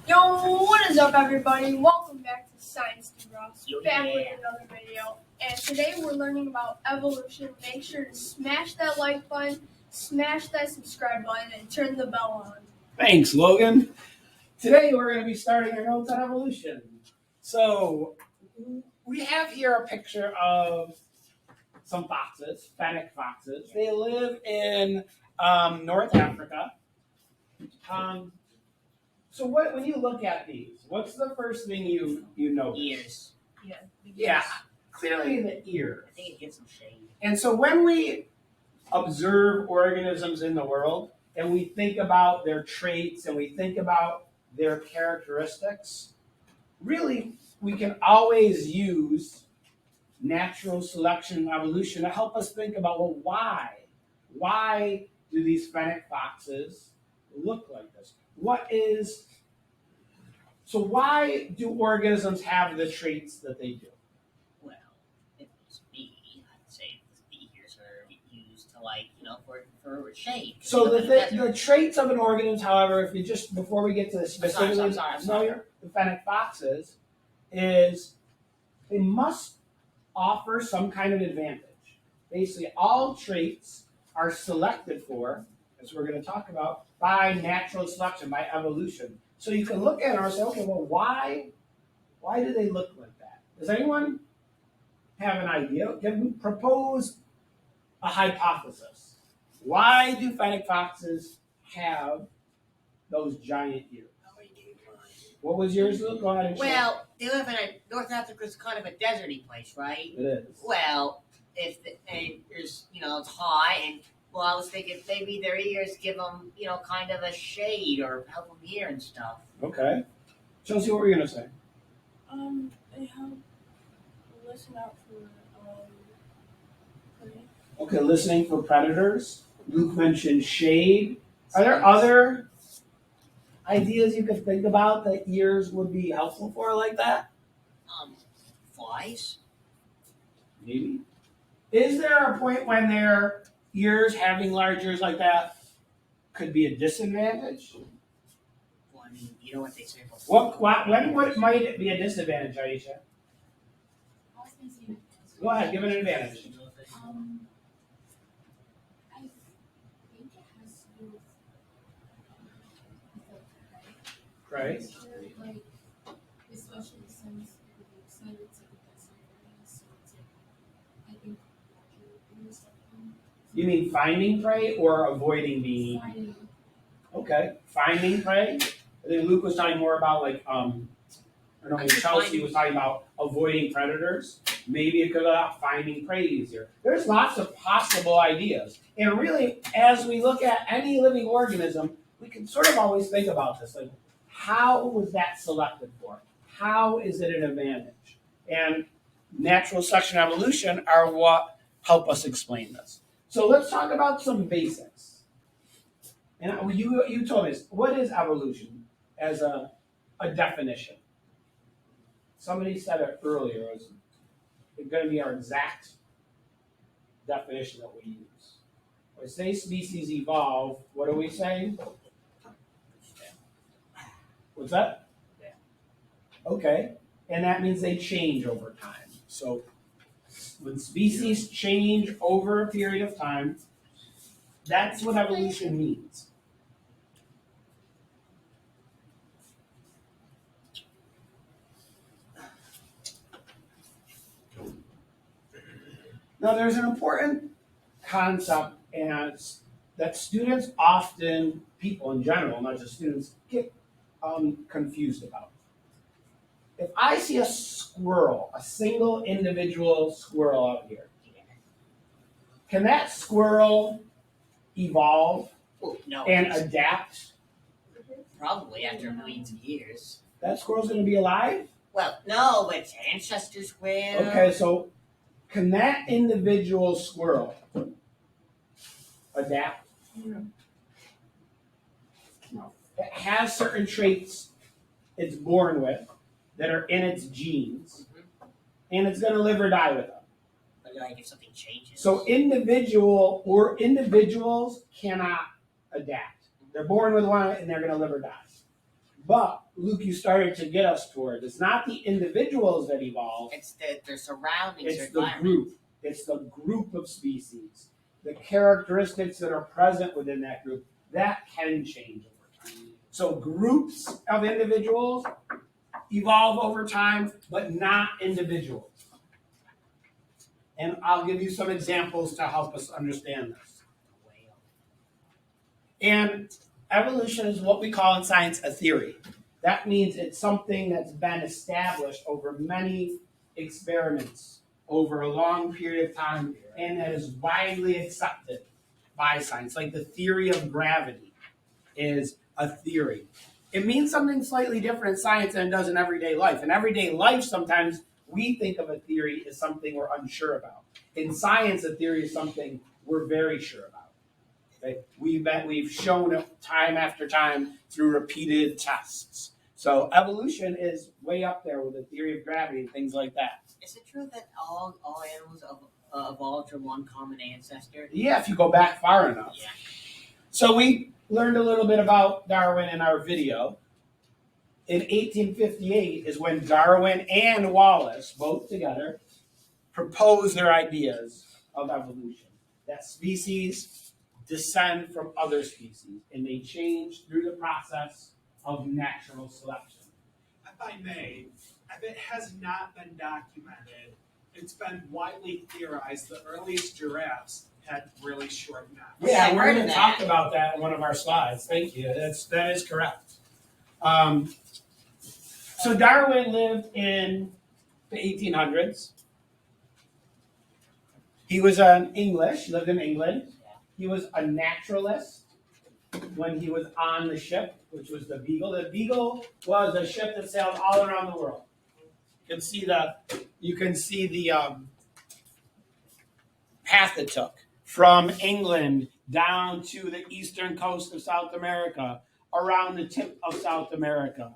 Yo, what is up, everybody? Welcome back to Science to Ross. Back with another video. And today we're learning about evolution. Make sure to smash that like button, smash that subscribe button, and turn the bell on. Thanks, Logan. Today we're going to be starting our notes on evolution. So we have here a picture of some foxes, fennec foxes. They live in North Africa. So when you look at these, what's the first thing you notice? Ears. Yeah, clearly the ears. I think it gives them shade. And so when we observe organisms in the world and we think about their traits and we think about their characteristics, really we can always use natural selection and evolution to help us think about, well, why? Why do these fennec foxes look like this? So why do organisms have the traits that they do? Well, if it was me, I'd say the ears are used to for shade. So the traits of an organism, however, if you just before we get to the specifics, the fennec foxes is they must offer some kind of advantage. Basically, all traits are selected for, as we're going to talk about, by natural selection, by evolution. So you can look at it and say, okay, well, why do they look like that? Does anyone have an idea? Can we propose a hypothesis? Why do fennec foxes have those giant ears? What was yours, Luke? Go ahead and share. Well, they live in North Africa's kind of a deserty place, right? It is. Well, there's it's high, and well, I was thinking maybe their ears give them kind of a shade or help them hear and stuff. Okay. Chelsea, what were you gonna say? They help listen out for prey. Okay, listening for predators. Luke mentioned shade. Are there other ideas you could think about that ears would be helpful for like that? Flies. Maybe. Is there a point when their ears, having large ears like that, could be a disadvantage? Well, I mean, you know what they say about When might it be a disadvantage, Aisha? Go ahead, give it an advantage. I think it has to do with Right. like, especially since it was excited to the desert area, so it's like, I think You mean finding prey or avoiding being eaten? finding Okay, finding prey. I think Luke was talking more about Chelsea was talking about avoiding predators. Maybe it could allow finding prey easier. There's lots of possible ideas. And really, as we look at any living organism, we can sort of always think about this. Like, how was that selected for? How is it an advantage? And natural selection and evolution are what help us explain this. So let's talk about some basics. And you told us, what is evolution as a definition? Somebody said it earlier. It's going to be our exact definition that we use. When we say species evolve, what are we saying? What's that? Yeah. Okay. And that means they change over time. So when species change over a period of time, that's what evolution means. Now, there's an important concept as that students often, people in general, not just students, get confused about. If I see a squirrel, a single individual squirrel out here, can that squirrel evolve No. and adapt? Probably after millions of years. That squirrel's going to be alive? Well, no, its ancestors will. Okay, so can that individual squirrel adapt? No. It has certain traits it's born with that are in its genes, and it's going to live or die with them. But if something changes. So individuals cannot adapt. They're born with one, and they're going to live or die. But Luke, you started to get us toward. It's not the individuals that evolve. It's their surroundings, It's their the environment. group. It's the group of species. The characteristics that are present within that group that can change over time. So groups of individuals evolve over time, but not individuals. And I'll give you some examples to help us understand this. And evolution is what we call in science a theory. That means it's something that's been established over many experiments over a long period of time and that is widely accepted by science. Like the theory of gravity is a theory. It means something slightly different in science than it does in everyday life. In everyday life, sometimes we think of a theory as something we're unsure about. In science, a theory is something we're very sure about. Okay? We've shown it time after time through repeated tests. So evolution is way up there with the theory of gravity and things like that. Is it true that all animals evolved from one common ancestor? Yeah, if you go back far enough. Yeah. So we learned a little bit about Darwin in our video. In 1858 is when Darwin and Wallace, both together, proposed their ideas of evolution. That species descend from other species, and they change through the process of natural selection. If I may, if it has not been documented, it's been widely theorized the earliest giraffes had really short necks. Yeah, I we're heard going to of talk that. about that in one of our slides. Thank you. That is correct. So Darwin lived in the 1800s. He was an English, lived in England. He was a naturalist when he was on the ship, which was the Beagle. The Beagle was a ship that sailed all around the world. You can see the path it took from England down to the eastern coast of South America, around the tip of South America,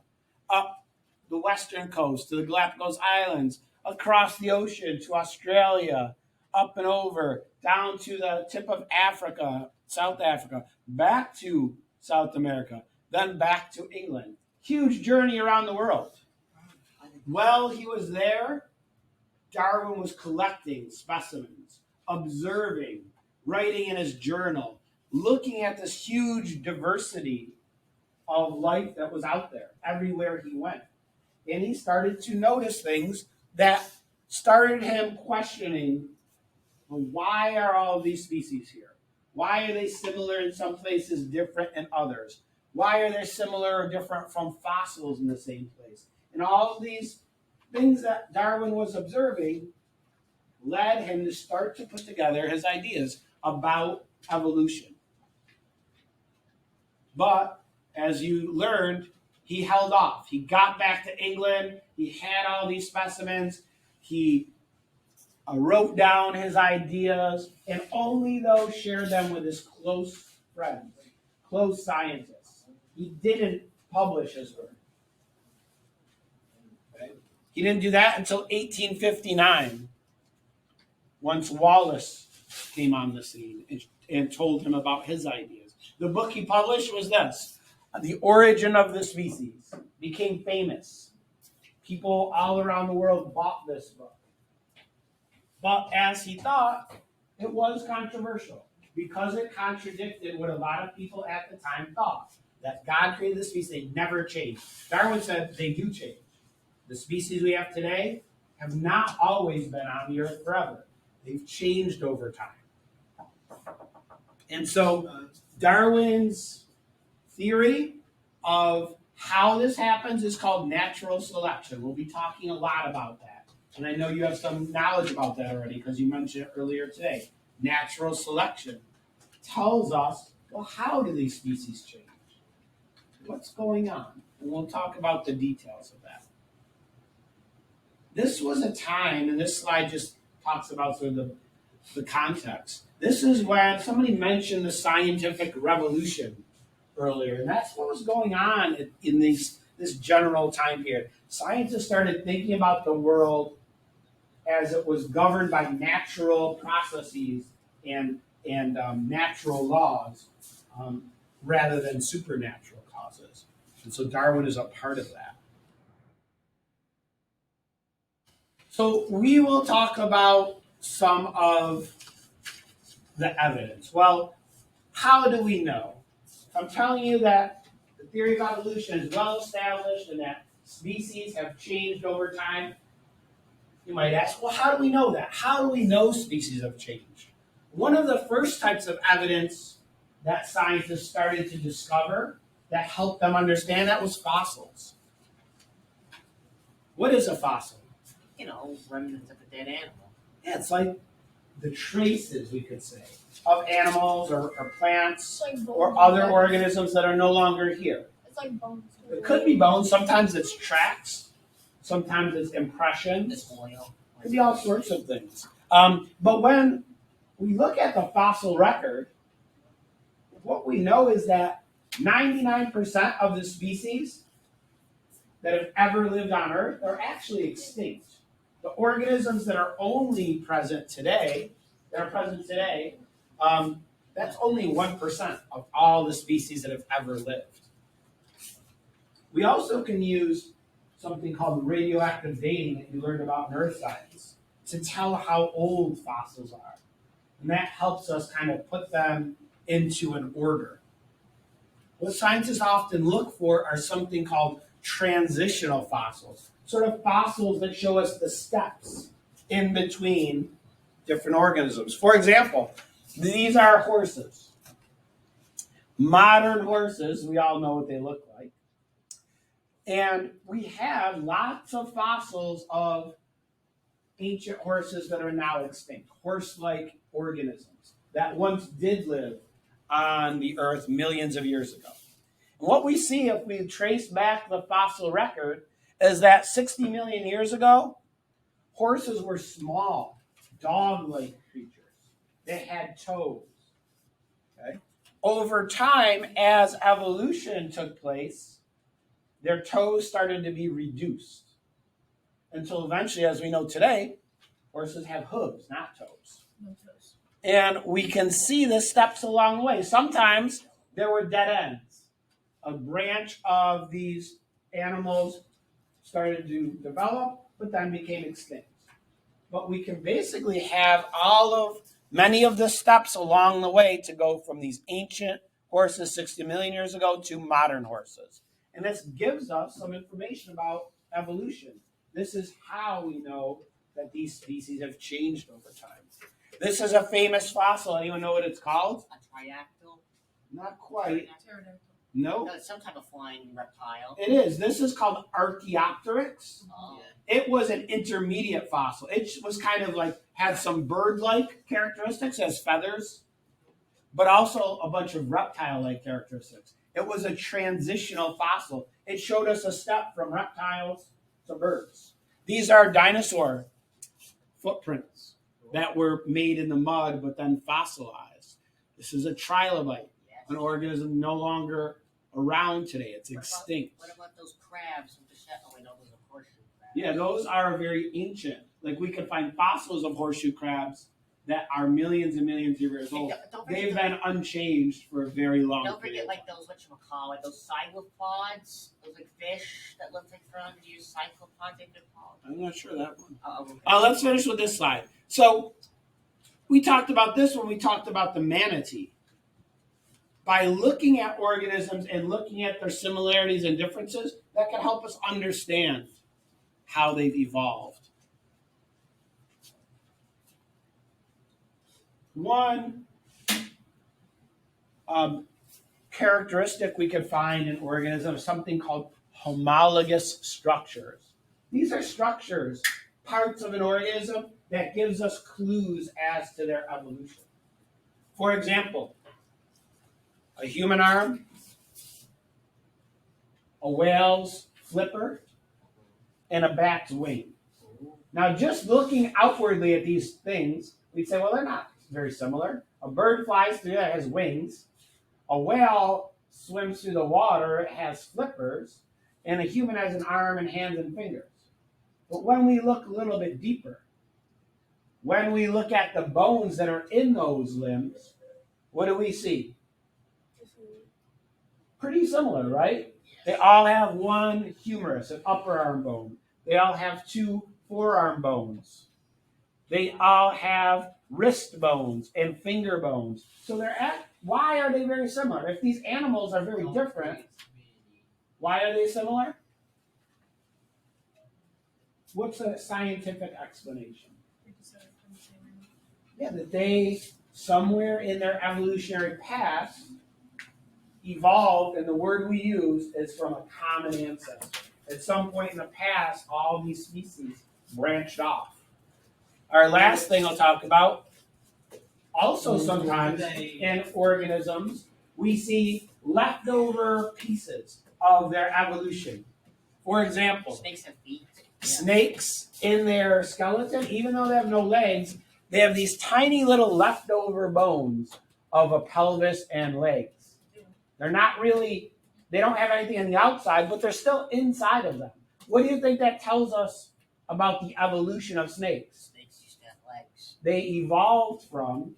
up the western coast to the Galapagos Islands, across the ocean to Australia, up and over, down to the tip of Africa, South Africa, back to South America, then back to England. Huge journey around the world. While he was there, Darwin was collecting specimens, observing, writing in his journal, looking at this huge diversity of life that was out there everywhere he went. And he started to notice things that started him questioning, well, why are all of these species here? Why are they similar in some places, different in others? Why are they similar or different from fossils in the same place? And all of these things that Darwin was observing led him to start to put together his ideas about evolution. But as you learned, he held off. He got back to England. He had all these specimens. He wrote down his ideas, and only those shared them with his close friends, close scientists. He didn't publish his work. Okay? He didn't do that until 1859, once Wallace came on the scene and told him about his ideas. The book he published was this, The Origin of the Species. Became famous. People all around the world bought this book. But as he thought, it was controversial because it contradicted what a lot of people at the time thought, that God created the species, they never changed. Darwin said they do change. The species we have today have not always been on the earth forever. They've changed over time. And so Darwin's theory of how this happens is called natural selection. We'll be talking a lot about that. And I know you have some knowledge about that already because you mentioned it earlier today. Natural selection tells us, well, how do these species change? What's going on? And we'll talk about the details of that. This was a time, and this slide just talks about sort of the context. This is when somebody mentioned the scientific revolution earlier, and that's what was going on in this general time period. Scientists started thinking about the world as it was governed by natural processes and natural laws rather than supernatural causes. And so Darwin is a part of that. So we will talk about some of the evidence. Well, how do we know? I'm telling you that the theory of evolution is well established and that species have changed over time. You might ask, well, how do we know that? How do we know species have changed? One of the first types of evidence that scientists started to discover that helped them understand that was fossils. What is a fossil? You know, remnants of a dead animal. Yeah, it's like the traces, we could say, of animals or plants It's like bones. or other organisms that are no longer here. It's like bones. It could be bones. Sometimes it's tracks. Sometimes it's impressions. This oil. It could be all sorts of things. But when we look at the fossil record, what we know is that 99% of the species that have ever lived on Earth are actually extinct. The organisms that are only present today, that's only 1% of all the species that have ever lived. We also can use something called radioactive dating that you learned about in earth science to tell how old fossils are. And that helps us kind of put them into an order. What scientists often look for are something called transitional fossils, sort of fossils that show us the steps in between different organisms. For example, these are horses. Modern horses, we all know what they look like. And we have lots of fossils of ancient horses that are now extinct, horse-like organisms that once did live on the earth millions of years ago. And what we see if we trace back the fossil record is that 60 million years ago, horses were small, dog-like creatures. They had toes. Okay? Over time, as evolution took place, their toes started to be reduced until eventually, as we know today, horses have hooves, not toes. No toes. And we can see the steps along the way. Sometimes there were dead ends. A branch of these animals started to develop, but then became extinct. But we can basically have many of the steps along the way to go from these ancient horses 60 million years ago to modern horses. And this gives us some information about evolution. This is how we know that these species have changed over time. This is a famous fossil. Anyone know what it's called? A triactyl. Not quite. Pterodactyl. No. No, it's some type of flying reptile. It is. This is called Archaeopteryx. Oh. It was an intermediate fossil. It was kind of like, had some bird-like characteristics, as feathers, but also a bunch of reptile-like characteristics. It was a transitional fossil. It showed us a step from reptiles to birds. These are dinosaur footprints that were made in the mud but then fossilized. This is a trilobite, an organism no longer around today. It's extinct. What about those crabs with the shell? Oh, wait, no, those are horseshoe crabs. Yeah, those are very ancient. Like we can find fossils of horseshoe crabs that are millions and millions of years old. Don't forget They've been unchanged for a very long Don't period. forget like those those cyclopods, those like fish that look like for 100 years. Cyclopods, they've been called. I'm not sure that one. Okay. Let's finish with this slide. So we talked about this when we talked about the manatee. By looking at organisms and looking at their similarities and differences, that can help us understand how they've evolved. One characteristic we could find in organisms is something called homologous structures. These are structures, parts of an organism that gives us clues as to their evolution. For example, a human arm, a whale's flipper, and a bat's wing. Now, just looking outwardly at these things, we'd say, well, they're not very similar. A bird flies through, it has wings. A whale swims through the water, it has flippers. And a human has an arm and hands and fingers. But when we look a little bit deeper, when we look at the bones that are in those limbs, what do we see? Pretty similar, right? Yeah. They all have one humerus, an upper arm bone. They all have two forearm bones. They all have wrist bones and finger bones. So why are they very similar? If these animals are very different, why are they similar? What's a scientific explanation? Yeah, that they, somewhere in their evolutionary past, evolved, and the word we use is from a common ancestor. At some point in the past, all these species branched off. Our last thing I'll talk about, also sometimes in organisms, we see leftover pieces of their evolution. For example, Snakes have feet. snakes in their skeleton, even though they have no legs, they have these tiny little leftover bones of a pelvis and legs. They're not really, they don't have anything on the outside, but they're still inside of them. What do you think that tells us about the evolution of snakes? Snakes used to have legs. They evolved from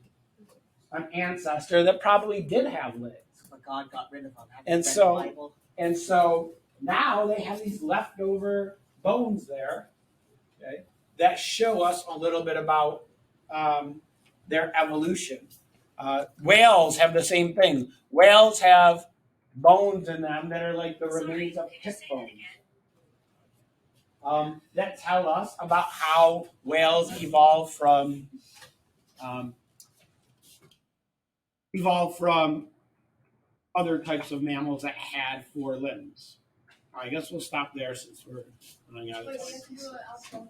an ancestor that probably did have legs. But God got rid of them. And so now they have these leftover bones there, okay, that show us a little bit about their evolution. Whales have the same thing. Whales have bones in them that are like the remains of hip bones. That tell us about how whales evolved from other types of mammals that had 4 limbs. I guess we'll stop there since we're running out of time.